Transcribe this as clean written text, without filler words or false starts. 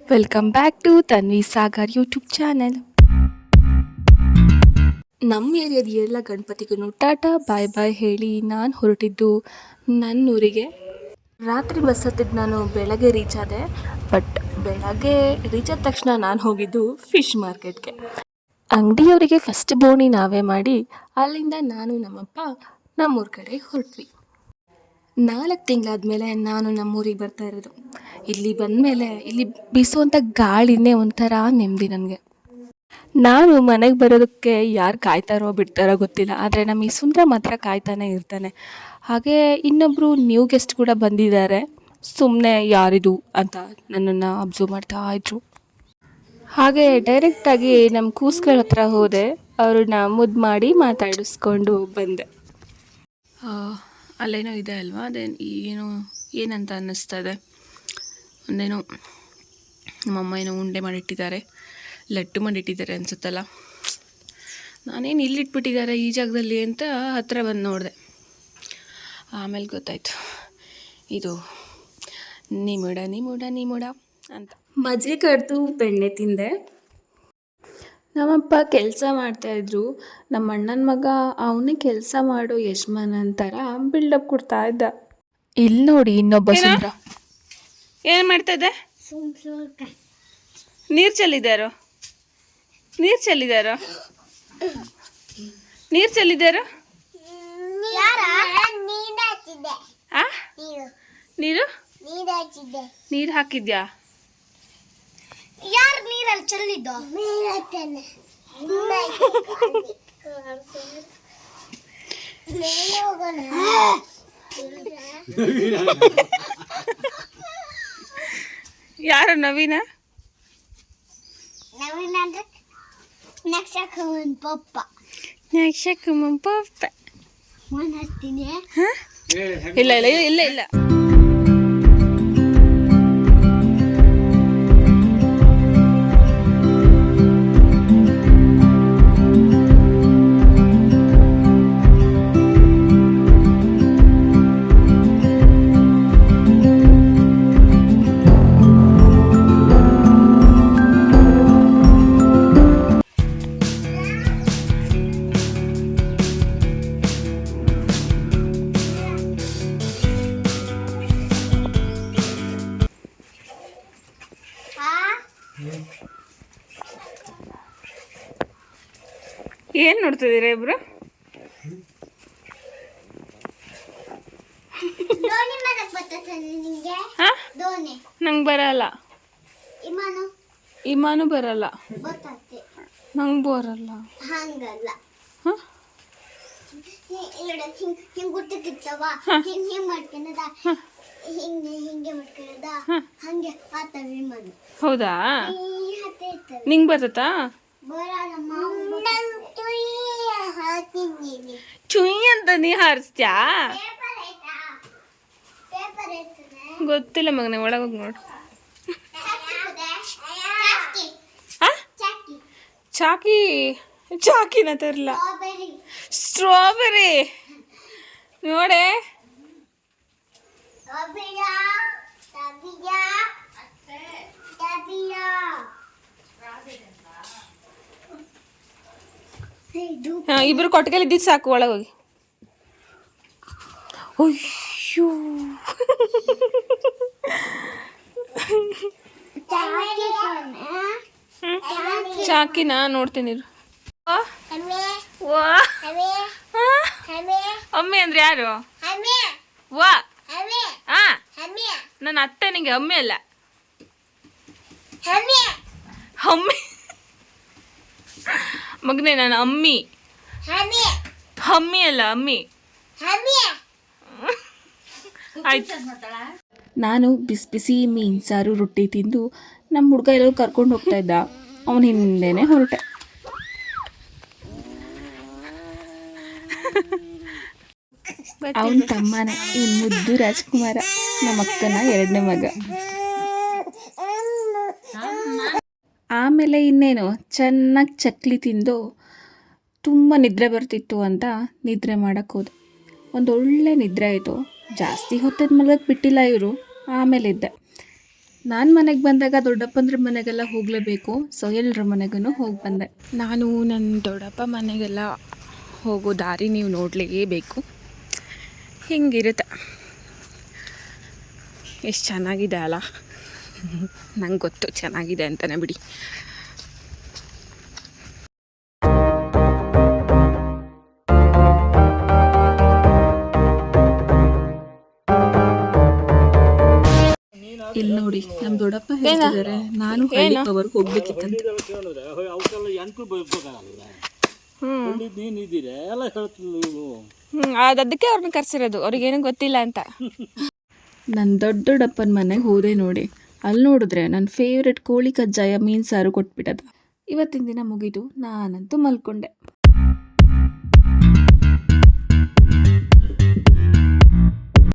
Welcome back to Tanvi Sagar YouTube channel. ನಮ್ಮ ಏರಿಯಾದ ಎಲ್ಲ ಗಣಪತಿಗೂ ಟಾಟಾ ಬಾಯ್ ಬಾಯ್ ಹೇಳಿ ನಾನು ಹೊರಟಿದ್ದು ನನ್ನ ಊರಿಗೆ. ರಾತ್ರಿ ಬಸ್ ಹತ್ತಿದ್ದು ನಾನು ಬೆಳಗ್ಗೆ ರೀಚ್ ಆದೆ. ಬಟ್ ಬೆಳಗ್ಗೆ ರೀಚ್ ಆದ ತಕ್ಷಣ ನಾನು ಹೋಗಿದ್ದು ಫಿಶ್ ಮಾರ್ಕೆಟ್ಗೆ. ಅಂಗಡಿಯವರಿಗೆ ಫಸ್ಟ್ ಬೋಣಿ ನಾವೇ ಮಾಡಿ ಅಲ್ಲಿಂದ ನಾನು ನಮ್ಮಪ್ಪ ನಮ್ಮೂರ ಕಡೆ ಹೊರಟ್ವಿ. 4 ತಿಂಗಳಾದಮೇಲೆ ನಾನು ನಮ್ಮೂರಿಗೆ ಬರ್ತಾ ಇರೋದು. ಇಲ್ಲಿ ಬಂದಮೇಲೆ ಇಲ್ಲಿ ಬೀಸುವಂಥ ಗಾಳಿನೇ ಒಂಥರ ನೆಮ್ಮದಿ ನನಗೆ. ನಾನು ಮನೆಗೆ ಬರೋದಕ್ಕೆ ಯಾರು ಕಾಯ್ತಾರೋ ಬಿಡ್ತಾರೋ ಗೊತ್ತಿಲ್ಲ, ಆದರೆ ನಮ್ಮ ಈ ಸುಂದರ ಮಾತ್ರ ಕಾಯ್ತಾನೆ ಇರ್ತಾನೆ. ಹಾಗೆ ಇನ್ನೊಬ್ಬರು ನ್ಯೂ ಗೆಸ್ಟ್ ಕೂಡ ಬಂದಿದ್ದಾರೆ. ಸುಮ್ಮನೆ ಯಾರಿದು ಅಂತ ನನ್ನನ್ನು ಅಬ್ಸರ್ವ್ ಮಾಡ್ತಾ ಇದ್ರು. ಹಾಗೆ ಡೈರೆಕ್ಟಾಗಿ ನಮ್ಮ ಕೂಸ್ಗಳ ಹತ್ರ ಹೋದೆ. ಅವ್ರನ್ನ ಮುದ್ದು ಮಾಡಿ ಮಾತಾಡಿಸ್ಕೊಂಡು ಬಂದೆ. ಅಲ್ಲೇನೋ ಇದೆ ಅಲ್ವಾ, ಏನಂತ ಅನ್ನಿಸ್ತದೆ. ಒಂದೇನೋ ನಮ್ಮಮ್ಮ ಏನೋ ಉಂಡೆ ಮಾಡಿಟ್ಟಿದ್ದಾರೆ, ಲಡ್ಡು ಮಾಡಿಟ್ಟಿದ್ದಾರೆ ಅನಿಸುತ್ತಲ್ಲ. ನಾನೇನು ಇಲ್ಲಿಟ್ಬಿಟ್ಟಿದ್ದಾರೆ ಈ ಜಾಗದಲ್ಲಿ ಅಂತ ಹತ್ತಿರ ಬಂದು ನೋಡಿದೆ. ಆಮೇಲೆ ಗೊತ್ತಾಯಿತು ಇದು ನಿಮುಡ ಅಂತ. ಮಜ್ಜಿಗೆ ಕಡ್ದು ಬೆಣ್ಣೆ ತಿಂದೆ. ನಮ್ಮಪ್ಪ ಕೆಲಸ ಮಾಡ್ತಾಯಿದ್ರು. ನಮ್ಮ ಅಣ್ಣನ ಮಗ ಅವನೇ ಕೆಲಸ ಮಾಡೋ ಯಜಮಾನನ ಥರ ಬಿಲ್ಡಪ್ ಕೊಡ್ತಾ ಇದ್ದ. ಇಲ್ಲಿ ನೋಡಿ ಇನ್ನೊಬ್ಬ ಸುಂದರ ಏನು ಮಾಡ್ತಾ ಇದ್ದೆ? ನೀರು ಚೆಲ್ಲಿದ್ದಾರೋ? ನೀರು ಹಾಕಿದ್ಯಾ? ಯಾರು ನೀರಲ್ಲಿ ಚೆಲ್ಲಿದ್ದು? ಯಾರು ನವೀನ? ನವೀನ ಅಂದ್ರೆ ನಕ್ಷಕಮನ್ ಪಪ್ಪ. ಮಾತಾಡ್ತೀನಿ. ಇಲ್ಲ ಏನು ನೋಡ್ತಿದ್ದೀರಾ ಇಬ್ರು? ನಂಗೆ ಬರಲ್ಲ. ಇಮಾನು ಬರಲ್ಲ. ನಂಗೆ ಬರಲ್ಲ. ಹಂಗಲ್ಲ, ಹಿಂಗೆ ಗುರ್ತಿರ್ತಾವ, ಹಿಂಗೆ ಮಾಡ್ಕೊಂಡದ, ಹಿಂಗೆ ಮಾಡ್ಕೊಂಡದ, ಹಂಗೆ ಆತವ ವಿಮಾನ. ಹೌದಾ? ನಿಂಗೆ ಬರ್ತತಾ? ಚುಯಿ ಅಂತ ನೀ ಹಾರಿಸ್ತ್ಯಾ? ಗೊತ್ತಿಲ್ಲ ಮಗನೇ, ಒಳಗೋಗಿ ನೋಡು. ಚಾಕಿನ ತರಲ್ಲ. ಸ್ಟ್ರಾಬೆರಿ ನೋಡೆ. ಇಬ್ರು ಕೊಟ್ಟಿಗೆಲ್ಲ ಇದ್ದಿದ್ದು ಸಾಕು, ಒಳಗೋಗಿ. ಅಯ್ಯೋ ಚಾಕಿನ ನೋಡ್ತೀನಿ. ಅಮ್ಮಿ ಅಂದ್ರೆ ಯಾರು? ವಾ ನನ್ನ ಅತ್ತೆ. ನಿಂಗೆ ಅಮ್ಮಿ ಅಲ್ಲ, ಅಮ್ಮಿ ಮಗನೇ. ನಾನು ಅಮ್ಮಿ, ಅಮ್ಮಿ ಅಲ್ಲ, ಅಮ್ಮಿ. ಆಯ್ತು. ನಾನು ಬಿಸಿ ಮೀನು ಸಾರು ರೊಟ್ಟಿ ತಿಂದು ನಮ್ಮ ಹುಡುಗ ಎಲ್ಲರೂ ಕರ್ಕೊಂಡು ಹೋಗ್ತಾ ಇದ್ದ. ಅವನ ಹಿಂದೆನೇ ಹೊರಟೆ. ಅವನ ತಮ್ಮನೇ ಈ ಮುದ್ದು ರಾಜ್ಕುಮಾರ, ನಮ್ಮ ಅಕ್ಕನ 2ನೇ ಮಗ. ಆಮೇಲೆ ಇನ್ನೇನು ಚೆನ್ನಾಗಿ ಚಕ್ಲಿ ತಿಂದು ತುಂಬ ನಿದ್ರೆ ಬರ್ತಿತ್ತು ಅಂತ ನಿದ್ರೆ ಮಾಡೋಕ್ಕೆ ಹೋದೆ. ಒಂದೊಳ್ಳೆ ನಿದ್ರೆ ಆಯಿತು. ಜಾಸ್ತಿ ಹೊತ್ತದ ಮಲಗಕ್ಕೆ ಬಿಟ್ಟಿಲ್ಲ ಇವರು. ಆಮೇಲೆ ಇದ್ದೆ. ನಾನು ಮನೆಗೆ ಬಂದಾಗ ದೊಡ್ಡಪ್ಪಂದ್ರ ಮನೆಗೆಲ್ಲ ಹೋಗಲೇಬೇಕು, ಸೊ ಎಲ್ಲರ ಮನೆಗೂ ಹೋಗಿ ಬಂದೆ. ನಾನು ನನ್ನ ದೊಡ್ಡಪ್ಪ ಮನೆಗೆಲ್ಲ ಹೋಗೋ ದಾರಿ ನೀವು ನೋಡಲೇಬೇಕು. ಹಿಂಗಿರುತ್ತೆ. ಎಷ್ಟು ಚೆನ್ನಾಗಿದೆ ಅಲ್ಲ. ನಂಗೆ ಗೊತ್ತು ಚೆನ್ನಾಗಿದೆ ಅಂತಲೇ ಬಿಡಿ. ಇಲ್ಲಿ ನೋಡಿ ನಮ್ಮ ದೊಡ್ಡಪ್ಪ ಹೇಳ್ತಿದ್ದಾರೆ ನಾನು ಹಳ್ಳಿವರೆಗೆ ಹೋಗ್ಬೇಕಿತ್ತಂತ. ಅದಕ್ಕೆ ಅವ್ರನ್ನ ಕರ್ಸಿರೋದು, ಅವ್ರಿಗೇನು ಗೊತ್ತಿಲ್ಲ ಅಂತ. ನನ್ನ ದೊಡ್ಡಪ್ಪನ ಮನೆಗೆ ಹೋದೆ ನೋಡಿ. ಅಲ್ಲಿ ನೋಡಿದ್ರೆ ನನ್ನ ಫೇವ್ರೆಟ್ ಕೋಳಿ ಕಜ್ಜಾಯ ಮೀನು ಸಾರು ಕೊಟ್ಬಿಟ್ಟದ. ಇವತ್ತಿನ ದಿನ ಮುಗೀತು, ನಾನಂತೂ ಮಲ್ಕೊಂಡೆ.